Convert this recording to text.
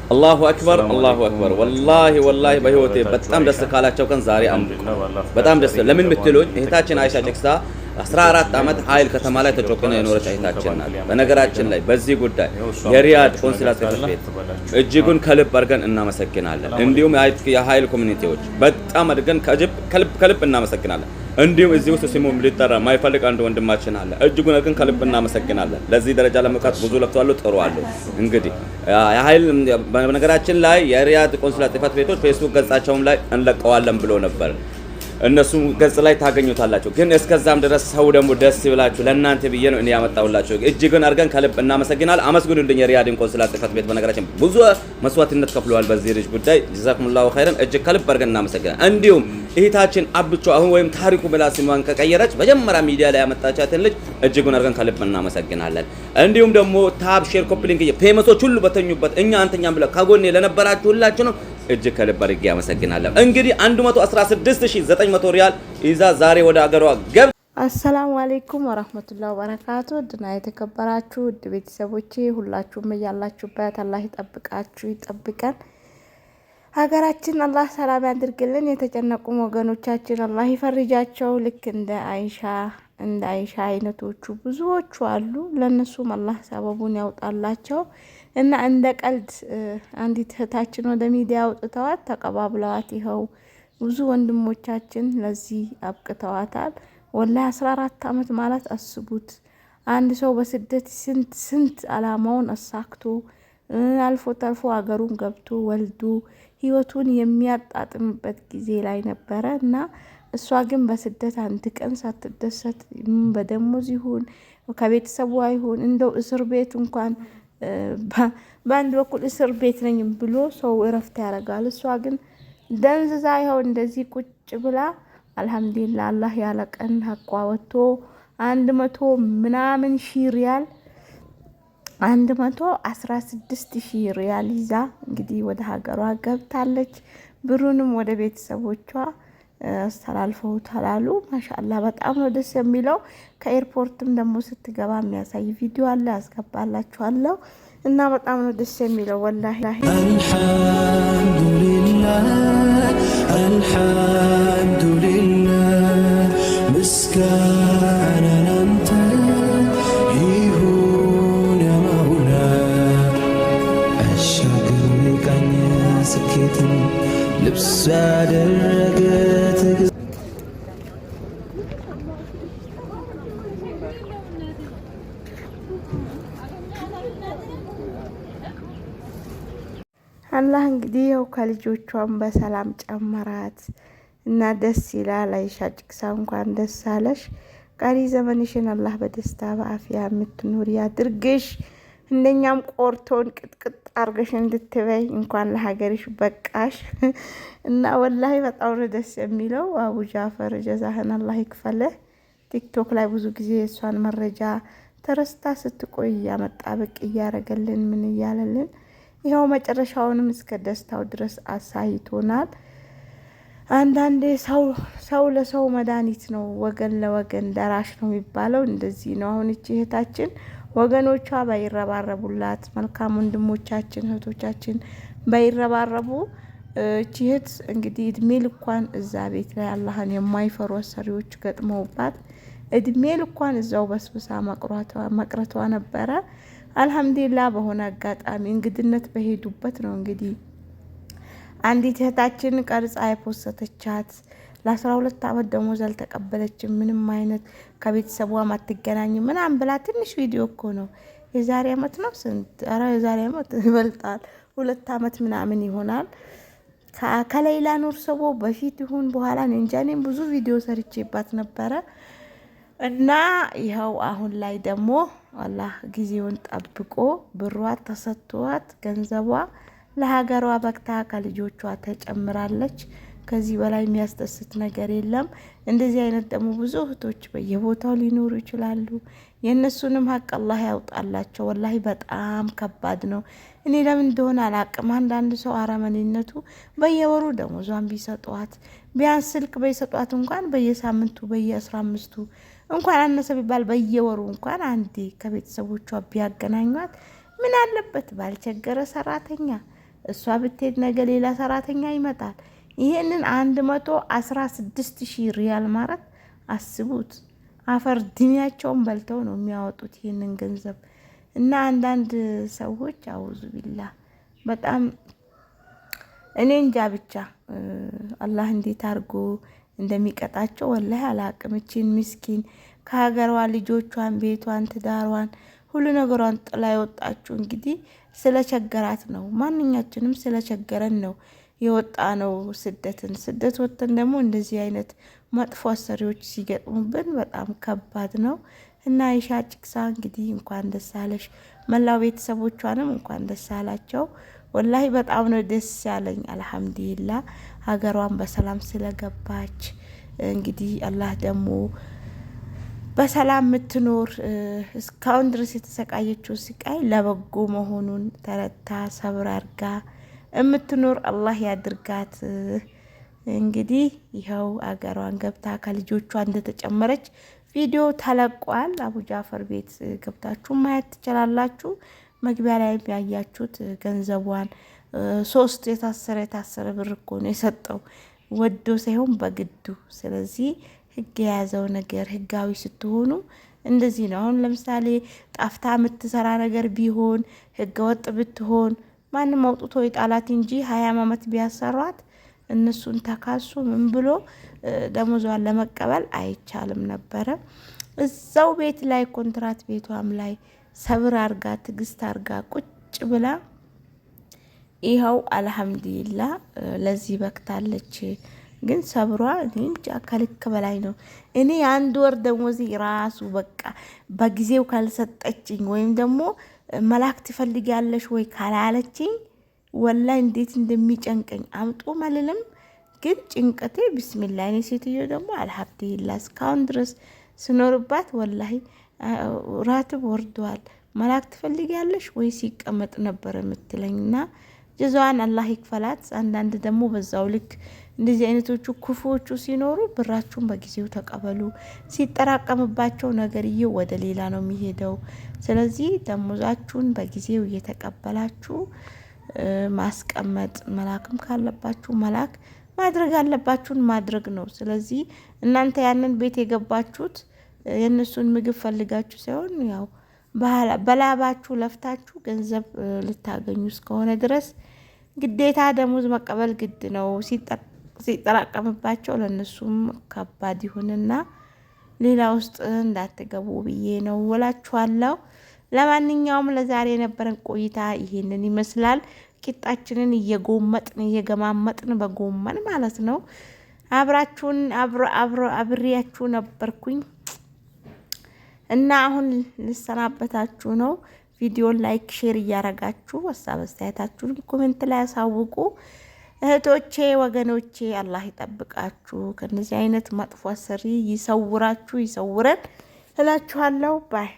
አላሁ አክበር አላሁ አክበር። ወላሂ በህይወቴ በጣም ደስ ካላቸው ቀን ዛሬ አንዱ በጣም ደስ ለምን ብትሉኝ እህታችን አይሻ ጭቅሳ 14 ዓመት ኃይል ከተማ ላይ ተጮክና የኖረች እህታችን ናት። በነገራችን ላይ በዚህ ጉዳይ የሪያድ ቆንስላ ጽሕፈት ቤት እጅጉን ከልብ አድርገን እናመሰግናለን። እንዲሁም የኃይል ኮሚኒቲዎች በጣም አድርገን ከልብ እናመሰግናለን። እንዲሁም እዚህ ውስጥ ስሙ ሊጠራ ማይፈልግ አንድ ወንድማችን አለ። እጅጉን አድርገን ከልብ እናመሰግናለን። ለዚህ ደረጃ ለመብቃት ብዙ ለፍተዋል፣ ጥሩ አሉ። እንግዲህ የኃይል በነገራችን ላይ የሪያድ ቆንስላ ጽሕፈት ቤቶች ፌስቡክ ገጻቸውም ላይ እንለቀዋለን ብሎ ነበር። እነሱ ገጽ ላይ ታገኙታላችሁ። ግን እስከዛም ድረስ ሰው ደግሞ ደስ ይብላችሁ ለእናንተ ብዬ ነው እኔ ያመጣሁላችሁ። እጅግን አድርገን ከልብ እናመሰግናለን። አመስግኑልኝ የሪያድን ቆንስላ ጽሕፈት ቤት። በነገራችን ብዙ መስዋዕትነት ከፍለዋል በዚህ ልጅ ጉዳይ። ጀዛኩሙላሁ ኸይረን። እጅግ ከልብ አድርገን እናመሰግናለን። እንዲሁም እህታችን አብቾ አሁን ወይም ታሪኩ ብላ ስሟን ከቀየረች መጀመሪያ ሚዲያ ላይ ያመጣቻትን ልጅ እጅጉን አድርገን ከልብ እናመሰግናለን። እንዲሁም ደግሞ ታብ ሼር ኮፒ ሊንክ ፌመሶች ሁሉ በተኙበት እኛ አንተኛም ብለ ከጎኔ ለነበራችሁ ሁላችሁ ነው እጅግ ከልብ አድርጌ ያመሰግናለሁ። እንግዲህ 116900 ሪያል ይዛ ዛሬ ወደ አገሯ ገብ። አሰላሙ አለይኩም ወራህመቱላሂ ወበረካቱ። ድና የተከበራችሁ ውድ ቤተሰቦቼ ሁላችሁም ያላችሁበት አላህ ይጠብቃችሁ ይጠብቀን። ሀገራችን አላህ ሰላም ያድርግልን። የተጨነቁ ወገኖቻችን አላህ ይፈርጃቸው። ልክ እንደ አይሻ አይነቶቹ ብዙዎቹ አሉ። ለነሱም አላህ ሰበቡን ያውጣላቸው እና እንደ ቀልድ አንዲት እህታችን ወደ ሚዲያ አውጥተዋት ተቀባብለዋት ይኸው ብዙ ወንድሞቻችን ለዚህ አብቅተዋታል። ወላሂ 14 ዓመት ማለት አስቡት። አንድ ሰው በስደት ስንት አላማውን አሳክቶ አልፎ ተርፎ አገሩን ገብቶ ወልዶ ህይወቱን የሚያጣጥምበት ጊዜ ላይ ነበረ እና እሷ ግን በስደት አንድ ቀን ሳትደሰት በደሞዝ ይሁን ከቤተሰቡ አይሁን እንደው እስር ቤት እንኳን በአንድ በኩል እስር ቤት ነኝ ብሎ ሰው እረፍት ያደርጋል። እሷ ግን ደንዝዛ ይኸው እንደዚህ ቁጭ ብላ አልሐምዱሊላህ አላህ ያለቀን ሀቋ ወጥቶ 100 ምናምን ሺህ ሪያል 116,000 ሪያል ይዛ እንግዲህ ወደ ሀገሯ ገብታለች። ብሩንም ወደ ቤተሰቦቿ አስተላልፈውታል አሉ። ማሻአላህ በጣም ነው ደስ የሚለው። ከኤርፖርትም ደግሞ ስትገባ የሚያሳይ ቪዲዮ አለ፣ አስገባላችኋለሁ እና በጣም ነው ደስ የሚለው ወላሂ። አልሐምዱሊላህ ምስጋና ላንተ ይሁን ያ መውላ አሻግር ቀኝ ስኬትን ልብስ ያደረገ አላህ እንግዲህ ያው ከልጆቿም በሰላም ጨመራት እና ደስ ይላል። አይሻ ጭቅሳ እንኳን ደስ አለሽ። ቀሪ ዘመንሽን አላህ በደስታ በአፍያ የምትኖር ያድርግሽ። እንደኛም ቆርቶን ቅጥቅጥ አርገሽ እንድትበይ እንኳን ለሀገርሽ በቃሽ እና ወላሂ በጣም ነው ደስ የሚለው። አቡ ጃፈር ጀዛህን አላህ ይክፈልህ። ቲክቶክ ላይ ብዙ ጊዜ እሷን መረጃ ተረስታ ስትቆይ ያመጣ ብቅ እያረገልን ምን እያለልን ይኸው መጨረሻውንም እስከ ደስታው ድረስ አሳይቶናል። አንዳንዴ ሰው ለሰው መድኃኒት ነው፣ ወገን ለወገን ደራሽ ነው የሚባለው እንደዚህ ነው። አሁን እቺ እህታችን ወገኖቿ ባይረባረቡላት፣ መልካም ወንድሞቻችን እህቶቻችን ባይረባረቡ እቺ እህት እንግዲህ እድሜ ልኳን እዛ ቤት ላይ አላህን የማይፈሩ አሰሪዎች ገጥመውባት እድሜ ልኳን እዛው በስብሳ መቅረቷ ነበረ። አልሐምዱሊላህ በሆነ አጋጣሚ እንግድነት በሄዱበት ነው እንግዲህ አንዲት እህታችን ቀርጻ የፖስተቻት ለ12 ዓመት ደሞዝ አልተቀበለችም፣ ምንም አይነት ከቤተሰቧ ማትገናኝ ምናምን ብላ ትንሽ ቪዲዮ እኮ ነው። የዛሬ ዓመት ነው ስንት? ኧረ የዛሬ ዓመት ይበልጣል፣ 2 ዓመት ምናምን ይሆናል። ከሌላ ኑር ሰቦ በፊት ይሁን በኋላ እንጃ። እኔም ብዙ ቪዲዮ ሰርቼባት ነበረ እና ይኸው አሁን ላይ ደግሞ አላህ ጊዜውን ጠብቆ ብሯ ተሰጥቷት ገንዘቧ ለሀገሯ በቅታ ከልጆቿ ተጨምራለች። ከዚህ በላይ የሚያስደስት ነገር የለም። እንደዚህ አይነት ደግሞ ብዙ እህቶች በየቦታው ሊኖሩ ይችላሉ። የእነሱንም ሀቅ አላህ ያውጣላቸው። ወላሂ በጣም ከባድ ነው። እኔ ለምን እንደሆነ አላቅም። አንዳንድ ሰው አረመኔነቱ በየወሩ ደሞዟን ቢሰጧት ቢያንስ ስልክ በይሰጧት እንኳን በየሳምንቱ በየ15ቱ እንኳን አነሰ ቢባል በየወሩ እንኳን አንዴ ከቤተሰቦቿ ቢያገናኟት ምን አለበት? ባልቸገረ ሰራተኛ እሷ ብትሄድ ነገ ሌላ ሰራተኛ ይመጣል። ይሄንን 116,000 ሪያል ማለት አስቡት። አፈር ድሜያቸውን በልተው ነው የሚያወጡት ይሄንን ገንዘብ። እና አንዳንድ ሰዎች አውዙ ቢላ በጣም እኔ እንጃ ብቻ አላህ እንዴት አድርጎ እንደሚቀጣቸው ወላሂ አላቅም። እቺን ምስኪን ከሀገሯ ልጆቿን፣ ቤቷን፣ ትዳሯን ሁሉ ነገሯን ጥላ የወጣችው እንግዲህ ስለቸገራት ነው። ማንኛችንም ስለቸገረን ነው የወጣ ነው ስደት ወጥተን ደግሞ እንደዚህ አይነት መጥፎ አሰሪዎች ሲገጥሙብን በጣም ከባድ ነው። እና አይሻ ጭቅሳ እንግዲህ እንኳን ደስ አለሽ፣ መላው ቤተሰቦቿንም እንኳን ደስ አላቸው። ወላሂ በጣም ነው ደስ ያለኝ። አልሐምዱሊላ ሀገሯን በሰላም ስለገባች እንግዲህ አላህ ደግሞ በሰላም የምትኖር እስካሁን ድረስ የተሰቃየችው ስቃይ ለበጎ መሆኑን ተረታ ሰብር አርጋ የምትኖር አላህ ያድርጋት። እንግዲህ ይኸው አገሯን ገብታ ከልጆቿ እንደተጨመረች ቪዲዮ ተለቋል። አቡ ጃፈር ቤት ገብታችሁ ማየት ትችላላችሁ። መግቢያ ላይ ያያችሁት ገንዘቧን 3 የታሰረ ብር እኮ ነው የሰጠው፣ ወዶ ሳይሆን በግዱ። ስለዚህ ህግ የያዘው ነገር ህጋዊ ስትሆኑ እንደዚህ ነው። አሁን ለምሳሌ ጣፍታ የምትሰራ ነገር ቢሆን ህገ ወጥ ብትሆን ማንም አውጥቶ የጣላት እንጂ 20 ዓመት ቢያሰሯት እነሱን ተካሱ ምን ብሎ ደሞዟን ለመቀበል አይቻልም ነበረ። እዛው ቤት ላይ ኮንትራት ቤቷም ላይ ሰብር አርጋ ትግስት አርጋ ቁጭ ብላ ይኸው አልሐምዱሊላ ለዚህ በክታለች። ግን ሰብሯ እንጃ ከልክ በላይ ነው። እኔ የአንድ ወር ደሞዜ ራሱ በቃ በጊዜው ካልሰጠችኝ ወይም ደግሞ መላክ ትፈልጊያለሽ ወይ ካላለችኝ ወላሂ እንዴት እንደሚጨንቀኝ አምጦ መልልም። ግን ጭንቀቴ ቢስሚላህ። እኔ ሴትዮ ደግሞ አልሐምዱሊላ እስካሁን ድረስ ስኖርባት ወላሂ ራትብ ወርደዋል። መላክ ትፈልጊያለሽ ወይ ሲቀመጥ ነበር የምትለኝና ጀዛዋን አላህ ይክፈላት። አንዳንድ ደግሞ በዛው ልክ እንደዚህ አይነቶቹ ክፉዎቹ ሲኖሩ ብራችሁን በጊዜው ተቀበሉ። ሲጠራቀምባቸው ነገርዬው ወደ ሌላ ነው የሚሄደው። ስለዚህ ደሞዛችሁን በጊዜው እየተቀበላችሁ ማስቀመጥ፣ መላክም ካለባችሁ መላክ፣ ማድረግ ያለባችሁን ማድረግ ነው። ስለዚህ እናንተ ያንን ቤት የገባችሁት የእነሱን ምግብ ፈልጋችሁ ሳይሆን ያው በላባችሁ ለፍታችሁ ገንዘብ ልታገኙ እስከሆነ ድረስ ግዴታ ደሞዝ መቀበል ግድ ነው። ሲጠራቀምባቸው ለእነሱም ከባድ ይሁንና ሌላ ውስጥ እንዳትገቡ ብዬ ነው እላችኋለሁ። ለማንኛውም ለዛሬ የነበረን ቆይታ ይሄንን ይመስላል። ቂጣችንን እየጎመጥን እየገማመጥን በጎመን ማለት ነው አብራችሁን አብሬያችሁ ነበርኩኝ እና አሁን ልሰናበታችሁ ነው። ቪዲዮን ላይክ ሼር እያረጋችሁ ሀሳብ አስተያየታችሁን ኮሜንት ላይ ያሳውቁ። እህቶቼ ወገኖቼ አላህ ይጠብቃችሁ፣ ከነዚህ አይነት መጥፎ አሰሪ ይሰውራችሁ፣ ይሰውረን እላችኋለሁ ባይ